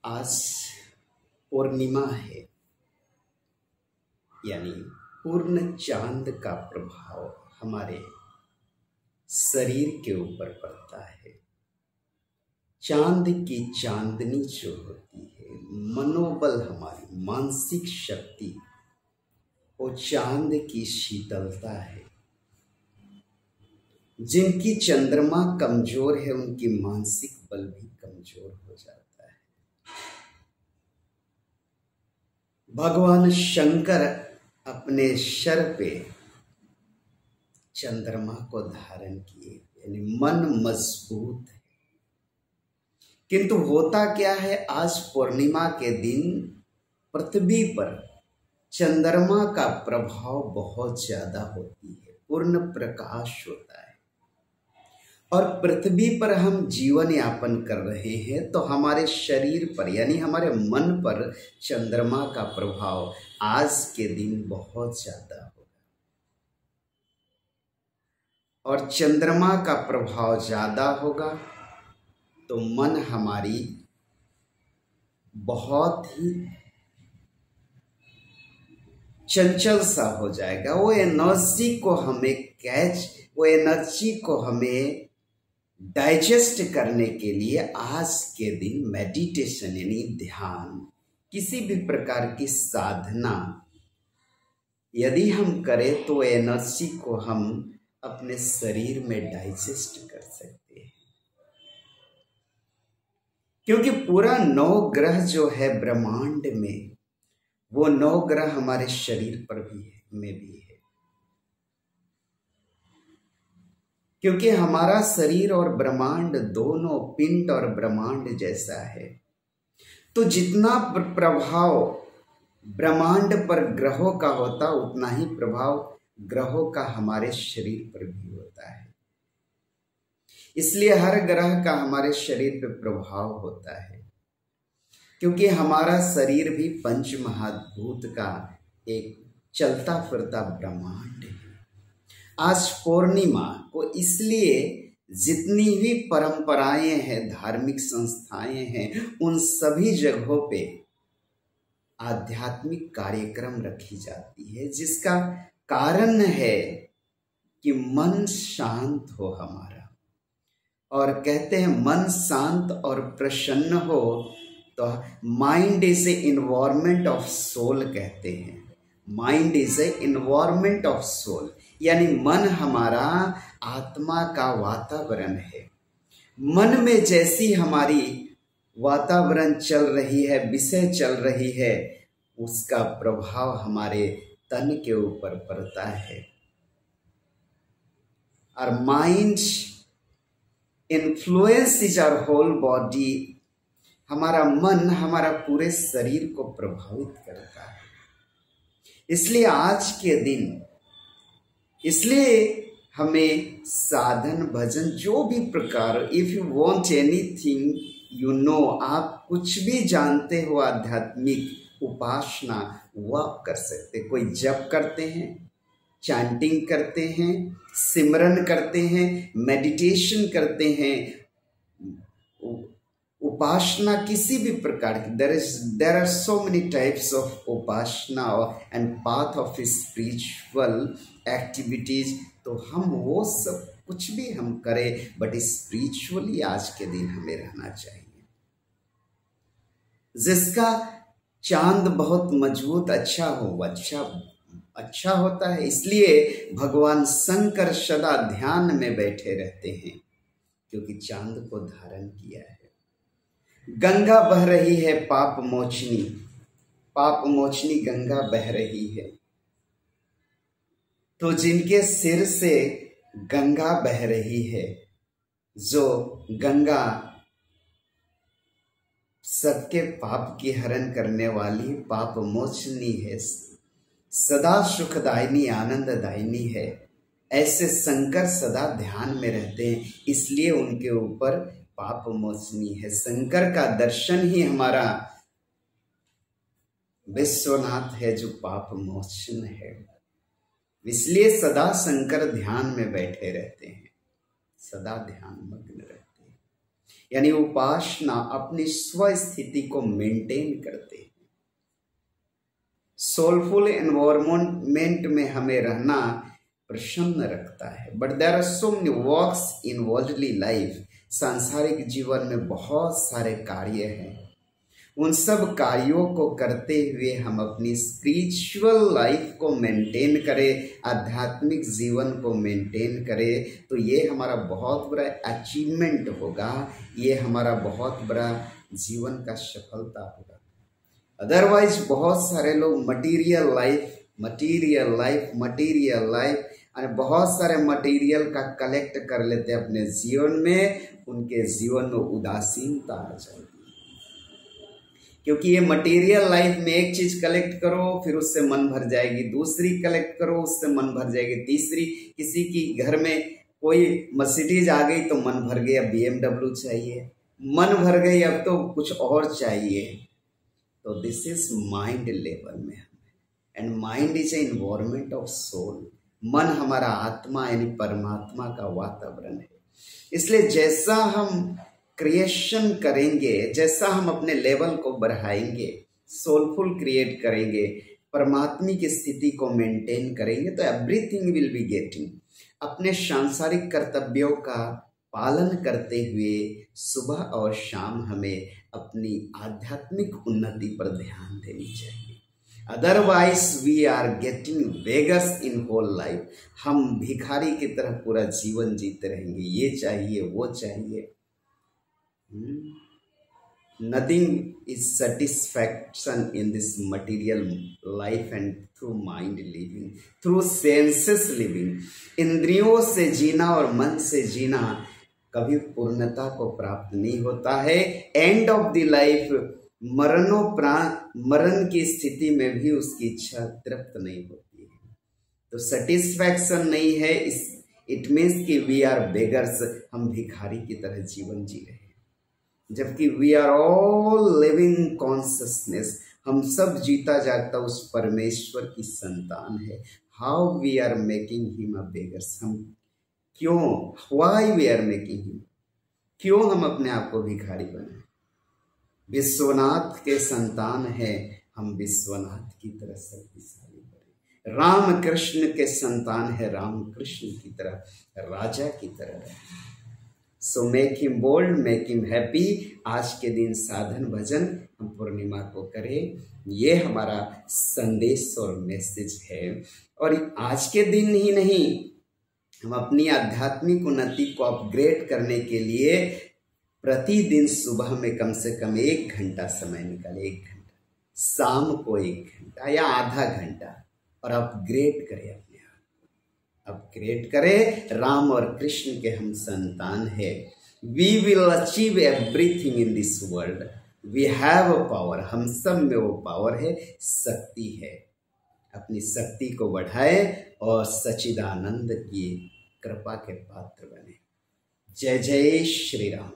आज पूर्णिमा है, यानी पूर्ण चांद का प्रभाव हमारे शरीर के ऊपर पड़ता है। चांद की चांदनी जो होती है, मनोबल, हमारी मानसिक शक्ति, वो चांद की शीतलता है। जिनकी चंद्रमा कमजोर है उनकी मानसिक बल भी कमजोर हो जाता है। भगवान शंकर अपने सर पे चंद्रमा को धारण किए, यानी मन मजबूत है। किंतु होता क्या है, आज पूर्णिमा के दिन पृथ्वी पर चंद्रमा का प्रभाव बहुत ज्यादा होती है, पूर्ण प्रकाश होता है और पृथ्वी पर हम जीवन यापन कर रहे हैं, तो हमारे शरीर पर यानी हमारे मन पर चंद्रमा का प्रभाव आज के दिन बहुत ज्यादा होगा। और चंद्रमा का प्रभाव ज्यादा होगा तो मन हमारी बहुत ही चंचल सा हो जाएगा। वो एनर्जी को हमें डाइजेस्ट करने के लिए आज के दिन मेडिटेशन यानी ध्यान, किसी भी प्रकार की साधना यदि हम करें तो एनर्जी को हम अपने शरीर में डाइजेस्ट कर सकते हैं। क्योंकि पूरा 9 ग्रह जो है ब्रह्मांड में, वो 9 ग्रह हमारे शरीर पर में भी है। क्योंकि हमारा शरीर और ब्रह्मांड दोनों पिंड और ब्रह्मांड जैसा है, तो जितना प्रभाव ब्रह्मांड पर ग्रहों का होता उतना ही प्रभाव ग्रहों का हमारे शरीर पर भी होता है। इसलिए हर ग्रह का हमारे शरीर पर प्रभाव होता है, क्योंकि हमारा शरीर भी पंच महाभूत का एक चलता फिरता ब्रह्मांड है। आज पूर्णिमा को इसलिए जितनी भी परंपराएं हैं, धार्मिक संस्थाएं हैं, उन सभी जगहों पे आध्यात्मिक कार्यक्रम रखी जाती है, जिसका कारण है कि मन शांत हो हमारा। और कहते हैं मन शांत और प्रसन्न हो तो mind is a environment of soul, कहते हैं mind is a environment of soul, यानी मन हमारा आत्मा का वातावरण है। मन में जैसी हमारी वातावरण चल रही है, विषय चल रही है, उसका प्रभाव हमारे तन के ऊपर पड़ता है। और mind influence is our whole body, हमारा मन हमारा पूरे शरीर को प्रभावित करता है। इसलिए आज के दिन, इसलिए हमें साधन भजन जो भी प्रकार, if you want anything you know, आप कुछ भी जानते हो आध्यात्मिक उपासना, वो आप कर सकते। कोई जप करते हैं, चैंटिंग करते हैं, सिमरन करते हैं, मेडिटेशन करते हैं, उपासना किसी भी प्रकार की, there are so many types of Upasana and path of spiritual activities। तो हम वो सब कुछ भी हम करें, बट स्पिरिचुअली आज के दिन हमें रहना चाहिए। जिसका चांद बहुत मजबूत अच्छा होता है, इसलिए भगवान शंकर सदा ध्यान में बैठे रहते हैं, क्योंकि चांद को धारण किया है। गंगा बह रही है पाप मोचनी गंगा बह रही है, तो जिनके सिर से गंगा बह रही है, जो गंगा सबके पाप की हरण करने वाली पाप मोचनी है, सदा सुखदायिनी आनंददायिनी है, ऐसे शंकर सदा ध्यान में रहते हैं, इसलिए उनके ऊपर पाप मोचनी है। शंकर का दर्शन ही हमारा विश्वनाथ है, जो पाप मोचन है। इसलिए सदा शंकर ध्यान में बैठे रहते हैं, सदा ध्यान मग्न रहते हैं। यानी उपासना अपनी स्व स्थिति को मेंटेन करते हैं। सोलफुल एनवायरमेंट में हमें रहना प्रसन्न रखता है। But there are so many works in worldly life, सांसारिक जीवन में बहुत सारे कार्य हैं। उन सब कार्यों को करते हुए हम अपनी स्पिरिचुअल लाइफ को मेंटेन करें, आध्यात्मिक जीवन को मेंटेन करें, तो ये हमारा बहुत बड़ा अचीवमेंट होगा, ये हमारा बहुत बड़ा जीवन का सफलता होगा। अदरवाइज बहुत सारे लोग मटीरियल लाइफ और बहुत सारे मटेरियल का कलेक्ट कर लेते हैं अपने जीवन में, उनके जीवन में उदासीनता आ जाएगी। क्योंकि ये मटेरियल लाइफ में एक चीज कलेक्ट करो फिर उससे मन भर जाएगी, दूसरी कलेक्ट करो उससे मन भर जाएगी, तीसरी, किसी की घर में कोई मर्सिडीज आ गई तो मन भर गया, BMW चाहिए, मन भर गई अब तो कुछ और चाहिए। तो दिस इज माइंड लेवल में, and mind is a environment of soul. मन हमारा आत्मा यानी परमात्मा का वातावरण है। इसलिए जैसा हम क्रिएशन करेंगे, जैसा हम अपने लेवल को बढ़ाएंगे, सोलफुल क्रिएट करेंगे, परमात्मा की स्थिति को मेंटेन करेंगे, तो एवरीथिंग विल बी गेटिंग। अपने सांसारिक कर्तव्यों का पालन करते हुए सुबह और शाम हमें अपनी आध्यात्मिक उन्नति पर ध्यान देनी चाहिए। Otherwise we are getting beggars in whole life. हम भिखारी की तरह पूरा जीवन जीते रहेंगे, ये चाहिए वो चाहिए। Nothing is satisfaction in this material life and through mind living, through senses living। इंद्रियों से जीना और मन से जीना कभी पूर्णता को प्राप्त नहीं होता है। एंड ऑफ द लाइफ, मरण की स्थिति में भी उसकी इच्छा तृप्त नहीं होती है, तो सेटिस्फैक्शन नहीं है। इट मीन्स कि वी आर बेगर्स, हम भिखारी की तरह जीवन जी रहे हैं, जबकि we are all living consciousness. हम सब जीता जागता उस परमेश्वर की संतान है। How we are making him a beggars? हम क्यों, why we are making him, क्यों हम अपने आप को भिखारी बनाए? विश्वनाथ के संतान है, हम विश्वनाथ की तरह शक्तिशाली बने। राम कृष्ण के संतान है, राम कृष्ण की तरह राजा की तरह रहे। So make him bold, make him happy. आज के दिन साधन भजन हम पूर्णिमा को करें, ये हमारा संदेश और मैसेज है। और आज के दिन ही नहीं, हम अपनी आध्यात्मिक उन्नति को अपग्रेड करने के लिए प्रतिदिन सुबह में कम से कम 1 घंटा समय निकालें, 1 घंटा, शाम को 1 घंटा या आधा घंटा, और अपग्रेड करें, अपने आप अपग्रेड करें। राम और कृष्ण के हम संतान है। We will achieve everything in this world. We have a power, हम सब में वो पावर है, शक्ति है। अपनी शक्ति को बढ़ाए और सच्चिदानंद की कृपा के पात्र बने। जय जय श्री राम।